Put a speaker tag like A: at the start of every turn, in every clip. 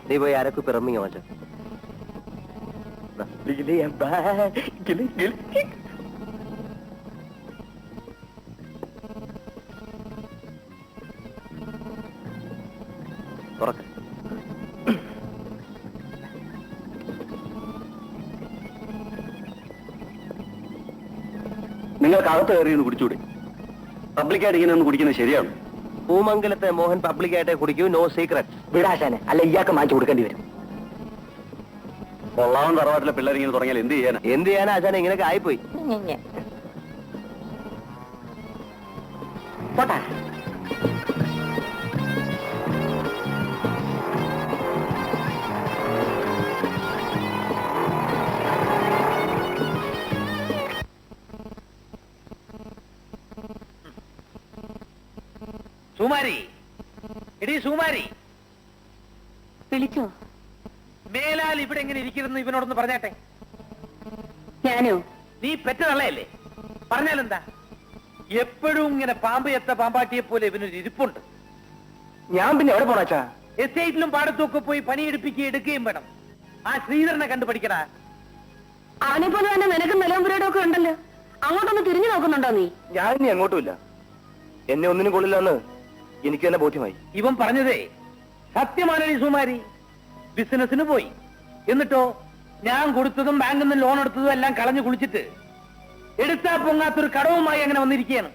A: നീ പോയി ആരൊക്കെ പിറമിങ്ങ മാറ്റ തുറക്ക.
B: നിങ്ങൾക്ക് അകത്ത് കയറി ഒന്ന് കുടിച്ചൂടെ? പബ്ലിക്കായിട്ട് ഇങ്ങനെ ഒന്ന് കുടിക്കുന്നത് ശരിയാണ്?
A: പൂമംഗലത്തെ മോഹൻ പബ്ലിക്കായിട്ടേ കുടിക്കൂ, നോ സീക്രട്ട്.
C: വിടാശാനെ, അല്ല ഇയാൾക്ക് മാറ്റി കൊടുക്കേണ്ടി വരും.
B: കൊള്ളാവൻ തറവാട്ടിലെ പിള്ളേർ ഇങ്ങനെ തുടങ്ങിയാൽ എന്ത് ചെയ്യാനാ?
A: എന്ത് ചെയ്യാനാ ആശാനെ, ഇങ്ങനെയൊക്കെ ആയിപ്പോയി.
C: പോട്ടാ.
D: സുമാരി, എടീ സുമാരി,
E: വിളിച്ചോ?
D: മേലാൽ ഇവിടെ എങ്ങനെ ഇരിക്കുന്നു ഇവനോടൊന്ന് പറഞ്ഞാട്ടെ.
E: ഞാനോ?
D: നീ പെറ്റതള്ളയല്ലേ, പറഞ്ഞാലെന്താ? എപ്പോഴും ഇങ്ങനെ പാമ്പ് എത്ത പാമ്പാട്ടിയെ പോലെ ഇവനൊരു ഇരിപ്പുണ്ട്.
C: ഞാൻ പിന്നെ എവിടെ പോണാച്ചാ?
D: എസ്റ്റേറ്റിലും പാടത്തും ഒക്കെ പോയി പണിയെടുപ്പിക്കുകയും എടുക്കുകയും വേണം. ആ ശ്രീധരനെ കണ്ടു പഠിക്കടാ.
E: അവനെ പോലെ തന്നെ നിനക്ക് നിലമ്പുരയുടെ ഒക്കെ ഉണ്ടല്ലോ, അങ്ങോട്ടൊന്ന് തിരിഞ്ഞു നോക്കുന്നുണ്ടോ നീ?
C: ഞാൻ ഇനി എങ്ങോട്ടുമില്ല. എന്നെ ഒന്നിനും കൊള്ളില്ലെന്ന് എനിക്ക് തന്നെ ബോധ്യമായി.
D: ഇവൻ പറഞ്ഞതേ സത്യമാണീ സുമാരി. ബിസിനസിന് പോയി, എന്നിട്ടോ ഞാൻ കൊടുത്തതും ബാങ്കിൽ നിന്ന് ലോൺ എടുത്തതും എല്ലാം കളഞ്ഞു കുളിച്ചിട്ട് എടുത്താ പൊങ്ങാത്തൊരു കടവുമായി അങ്ങനെ വന്നിരിക്കുകയാണ്.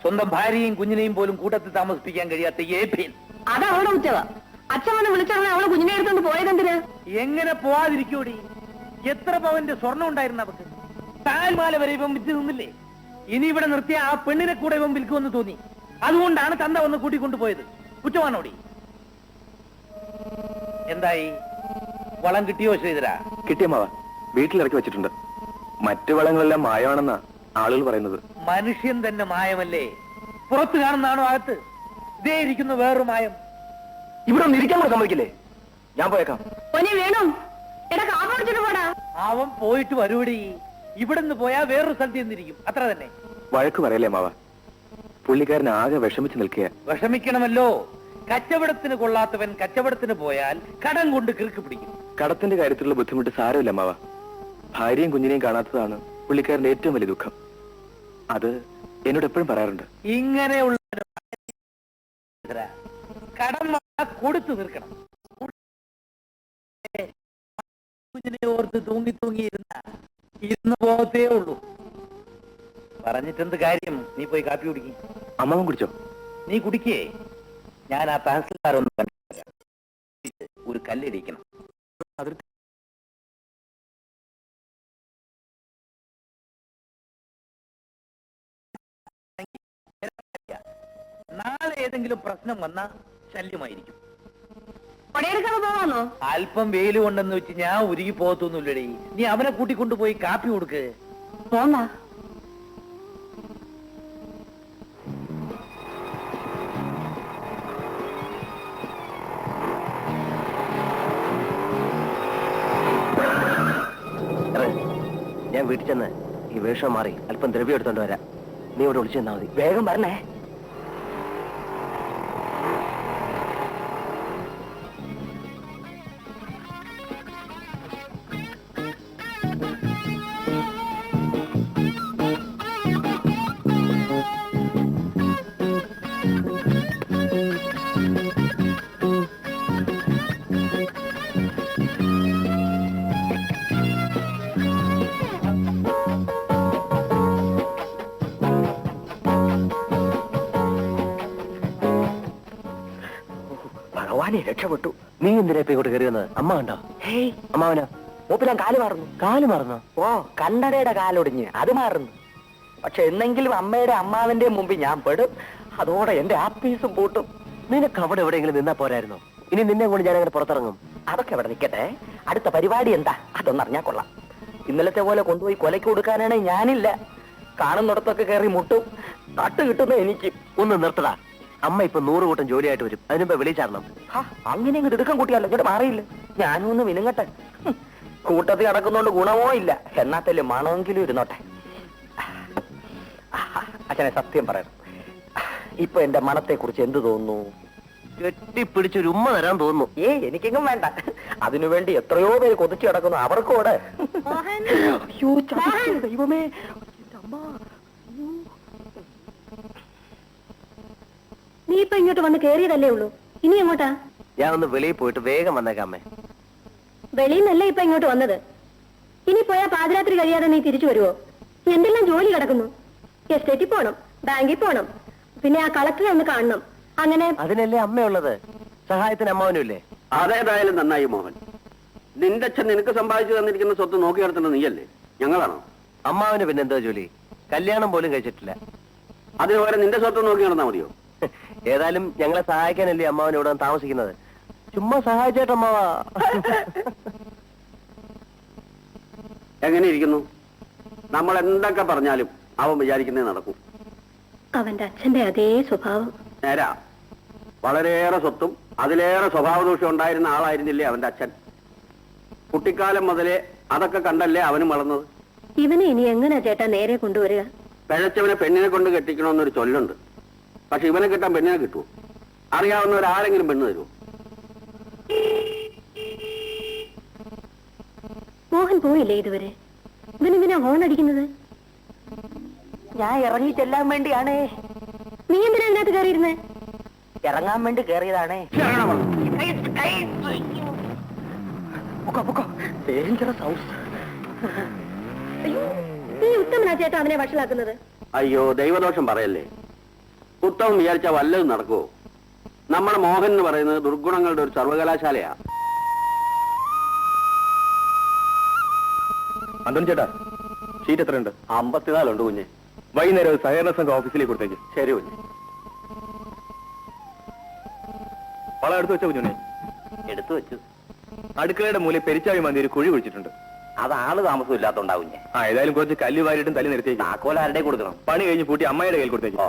D: സ്വന്തം ഭാര്യയും കുഞ്ഞിനെയും പോലും കൂട്ടത്തിൽ താമസിപ്പിക്കാൻ കഴിയാത്ത ഏഭ്യൻ.
E: അത് അവളുടെ ഉച്ചവാ. അച്ഛൻ വന്ന് വിളിച്ചാൽ അവളെ കുഞ്ഞിനെ എടുത്തോണ്ട് പോയതെന്തിനാ?
D: എങ്ങനെ പോവാതിരിക്കൂടി? എത്ര പവന്റെ സ്വർണം ഉണ്ടായിരുന്നു അവക്ക്? താൽമാല വരെ ഇവൻ വിറ്റ് നിന്നില്ലേ? ഇനി ഇവിടെ നിർത്തിയ ആ പെണ്ണിനെ കൂടെ ഇവൻ വിൽക്കുമെന്ന് തോന്നി. അതുകൊണ്ടാണ് തന്ത വന്ന് കൂട്ടിക്കൊണ്ടുപോയത്. കുറ്റമാണോടി? എന്തായി, വളം കിട്ടിയോ ശ്രീധര?
C: കിട്ടിയ മാവ വീട്ടിലിറക്കി വെച്ചിട്ടുണ്ട്. മറ്റു വളങ്ങളെല്ലാം മായമാണെന്നാ ആളുകൾ പറയുന്നത്.
D: മനുഷ്യൻ തന്നെ മായമല്ലേ? പുറത്ത് കാണുന്നതാണോ അകത്ത്? ഇതേ ഇരിക്കുന്നു വേറൊരു മായം.
C: ഇവിടെ ഒന്ന് ഇരിക്കാൻ കൂടെ സമ്മതിക്കില്ലേ? ഞാൻ പോയേക്കാം.
E: വേണം, എടാ കാപ്പടിച്ചിട്ട് പോടാ.
D: അവൻ പോയിട്ട് വരുവടി. ഇവിടുന്ന് പോയാ വേറൊരു സ്ഥലത്ത് ചെന്നിരിക്കും, അത്ര തന്നെ.
C: വഴക്ക് പറയല്ലേ മാവ, പുള്ളിക്കാരൻ ആകെ വിഷമിച്ച് നിൽക്കുക.
D: വിഷമിക്കണമല്ലോ. കച്ചവടത്തിന് കൊള്ളാത്തവൻ കച്ചവടത്തിന് പോയാൽ കടം കൊണ്ട് കിറുക്ക് പിടിക്കും.
C: കടത്തിന്റെ കാര്യത്തിലുള്ള ബുദ്ധിമുട്ട് സാരമില്ല മാവ. ഭാര്യയും കുഞ്ഞിനെയും കാണാത്തതാണ് പുള്ളിക്കാരന്റെ ഏറ്റവും വലിയ ദുഃഖം. അത് എന്നോട് എപ്പോഴും പറയാറുണ്ട്.
D: ഇങ്ങനെയുള്ള കടം കൊടുത്തു തീർക്കണം. കുഞ്ഞിനെ ഓർത്ത് തൂങ്ങി തൂങ്ങി ഇരുന്ന് പോകത്തേ ഉള്ളൂ. പറഞ്ഞിട്ടെന്ത് കാര്യം? നീ പോയി കാപ്പി കുടിക്കും.
C: അമ്മാവൻ കുടിച്ചോ?
D: നീ കുടിക്കേ. ഞാൻ ആ തഹസിൽദാരൊന്ന് കണ്ടു, ഒരു കല്ലിടിക്കണം. നാളെ ഏതെങ്കിലും പ്രശ്നം വന്നാ ശല്യമായിരിക്കും. അല്പം വെയില് കൊണ്ടെന്ന് വെച്ച് ഞാൻ ഉരുകി പോകത്തൊന്നുമില്ലടേ. നീ അവനെ കൂട്ടിക്കൊണ്ടുപോയി കാപ്പി കൊടുക്ക്.
E: പോന്നാ.
A: ഞാൻ വീട്ടിൽ ചെന്ന് ഈ വേഷം മാറി അല്പം ദ്രവ്യം എടുത്തോണ്ട് വരാം. നീ ഇവിടെ വിളിച്ചു തന്നാ മതി.
C: വേഗം പറഞ്ഞേ. ഭഗവാനെ, രക്ഷപ്പെട്ടു.
A: നീ എന്തിനാ ഇപ്പൊ ഇങ്ങോട്ട് കയറി വന്നത്? അമ്മ കണ്ടോ?
C: ഹേയ്
A: അമ്മാവനോ?
D: മൂപ്പിലാൻ കാല് മാറുന്നു.
A: കാല് മറന്നോ?
D: ഓ, കണ്ണടയുടെ കാലൊടിഞ്ഞ് അത് മാറുന്നു. പക്ഷെ എന്നെങ്കിലും അമ്മയുടെ അമ്മാവന്റെ മുമ്പിൽ ഞാൻ പെടും. അതോടെ എന്റെ ആപ്പീസും പൂട്ടും.
A: നിനക്ക് അവിടെ എവിടെയെങ്കിലും നിന്നാ പോരായിരുന്നോ? ഇനി നിന്നെ കൊണ്ട് ഞാൻ അങ്ങനെ പുറത്തിറങ്ങും.
D: അതൊക്കെ ഇവിടെ നിൽക്കട്ടെ. അടുത്ത പരിപാടി എന്താ അതൊന്നറിഞ്ഞാ കൊള്ളാം. ഇന്നലത്തെ പോലെ കൊണ്ടുപോയി കൊലയ്ക്ക് കൊടുക്കാനാണ് ഞാനില്ല. കാണുന്നിടത്തൊക്കെ കയറി മുട്ടും. തട്ട് കിട്ടുന്ന എനിക്ക്.
A: ഒന്ന് നിർത്തടാ. അമ്മ ഇപ്പൊ 100 കൂട്ടം ജോലിയായിട്ട് വരും. അതിനുമ്പോ വിളിച്ചാരണം.
D: അങ്ങനെ ഇങ്ങോട്ട് എടുക്കാൻ കൂട്ടിയല്ലോ. ഇങ്ങോട്ട് മാറിയില്ല. ഞാനും ഒന്ന് വിനുങ്ങട്ടെ. കൂട്ടത്തിൽ നടക്കുന്നോണ്ട് ഗുണമോ ഇല്ല. എന്നാത്തല്ലേ മണമെങ്കിലും ഇരുന്നോട്ടെ. അച്ഛനെ സത്യം പറയണം, ഇപ്പൊ എന്റെ മണത്തെ കുറിച്ച് എന്ത് തോന്നുന്നു?
A: കെട്ടിപ്പിടിച്ചൊരു ഉമ്മ തരാൻ തോന്നുന്നു.
D: എനിക്കെങ്ങും വേണ്ട. അതിനുവേണ്ടി എത്രയോ പേര് കൊതിച്ചു കിടക്കുന്നു. അവർക്കോടെ ദൈവമേ.
E: നീ ഇപ്പൊ ഇങ്ങോട്ട് വന്ന് കേറിയതല്ലേ ഉള്ളൂ, ഇനി എങ്ങോട്ടാ?
A: ഞാൻ ഒന്ന് വെളിയിൽ പോയിട്ട് വേഗം വന്നേക്കാം അമ്മേ.
E: വെളിയിൽ ഇപ്പൊ ഇങ്ങോട്ട് വന്നത്. ഇനി പോയാ പാതിരാത്രി കഴിയാതെ നീ തിരിച്ചു വരുവോ? എന്തെല്ലാം ജോലി കിടക്കുന്നു. എസ്റ്റേറ്റിൽ പോണം, ബാങ്കിൽ പോണം, പിന്നെ ആ കളക്ടറെ ഒന്ന് കാണണം. അങ്ങനെ
A: അതിനല്ലേ അമ്മയുള്ളത്. സഹായത്തിന് അമ്മാവനുമില്ലേ?
B: അതേതായാലും നന്നായി മോഹൻ. നിന്റെ അച്ഛൻ നിനക്ക് സമ്പാദിച്ചു തന്നിരിക്കുന്ന സ്വത്ത് നോക്കി നടത്തേണ്ടത് നീയല്ലേ, ഞങ്ങളാണോ?
A: അമ്മാവന് പിന്നെ എന്താ ജോലി? കല്യാണം പോലും കഴിച്ചിട്ടില്ല.
B: അതിന് പകരം നിന്റെ സ്വത്ത് നോക്കി നടന്നാ മതിയോ?
A: ഏതായാലും ഞങ്ങളെ സഹായിക്കാനല്ലേ അമ്മാവൻ ഇവിടെ താമസിക്കുന്നത്. ചുമ്മാ സഹായിച്ചേട്ടോ അമ്മാവാ.
B: എങ്ങനെ ഇരിക്കുന്നു? നമ്മൾ എന്തൊക്കെ പറഞ്ഞാലും അവൻ വിചാരിക്കുന്നേ നടക്കും.
E: അവന്റെ അച്ഛന്റെ അതേ സ്വഭാവം.
B: നേരാ. വളരെയേറെ സ്വത്തും അതിലേറെ സ്വഭാവദോഷം ഉണ്ടായിരുന്ന ആളായിരുന്നില്ലേ അവന്റെ അച്ഛൻ? കുട്ടിക്കാലം മുതലേ അതൊക്കെ കണ്ടല്ലേ അവനും വളർന്നത്.
E: ഇവനെ ഇനി എങ്ങനെയാ ചേട്ടാ നേരെ കൊണ്ടുവരിക?
B: പിഴച്ചവനെ പെണ്ണിനെ കൊണ്ട് കെട്ടിക്കണമെന്നൊരു ചൊല്ലുണ്ട്. പക്ഷെ ഇവനെ കിട്ടാൻ പെണ്ണിനെ കിട്ടുമോ? അറിയാവുന്നവരാരെങ്കിലും പെണ്ണ് തരുമോ?
E: മോഹൻ പോയില്ലേ ഇതുവരെ? ഇവനെന്തിനാ ഹോൺ അടിക്കുന്നത്?
D: ഞാൻ ഇറങ്ങി ചെല്ലാൻ വേണ്ടിയാണേ.
E: നീ എന്തിനാ ഇതിനകത്ത് കയറിയിരുന്നേ?
D: ഇറങ്ങാൻ വേണ്ടി കയറിയതാണേ. Dangerous house.
E: നീ ഉത്തമനാ ചേട്ടാ അവനെ വഷളാക്കുന്നത്.
B: അയ്യോ, ദൈവദോഷം പറയല്ലേ. ഉത്തമം വിചാരിച്ചാ വല്ലതും നടക്കുവോ? നമ്മുടെ മോഹൻ എന്ന് പറയുന്നത് ദുർഗുണങ്ങളുടെ ഒരു സർവകലാശാലയാ.
C: അന്തോണി ചേട്ടാ, ഷീറ്റ് എത്രയുണ്ട്?
B: 54 ഉണ്ട് കുഞ്ഞെ.
C: വൈകുന്നേരം സഹകരണ സംഘം ഓഫീസിലേക്ക് കൊടുത്തേക്ക്.
B: ശരി കുഞ്ഞെ.
C: വളം എടുത്തു വെച്ച കുഞ്ഞുണ്ണി?
B: എടുത്തു വെച്ചു.
C: അടുക്കളയുടെ മൂലം പെരിച്ചാഴി മന്തി ഒരു കുഴി കുഴിച്ചിട്ടുണ്ട്.
B: അത് ആള് താമസം ഇല്ലാത്തോണ്ടാ കുഞ്ഞെ.
C: ഏതായാലും കുറച്ച് കല്ല് വാരിയിട്ടും തല്ലി നിർത്തിയേക്ക്.
B: താക്കോൽ ആരുടെ കൊടുക്കണം?
C: പണി കഴിഞ്ഞ് പൂട്ടി അമ്മയുടെ കയ്യിൽ കൊടുത്തേക്ക്.
B: ഓ.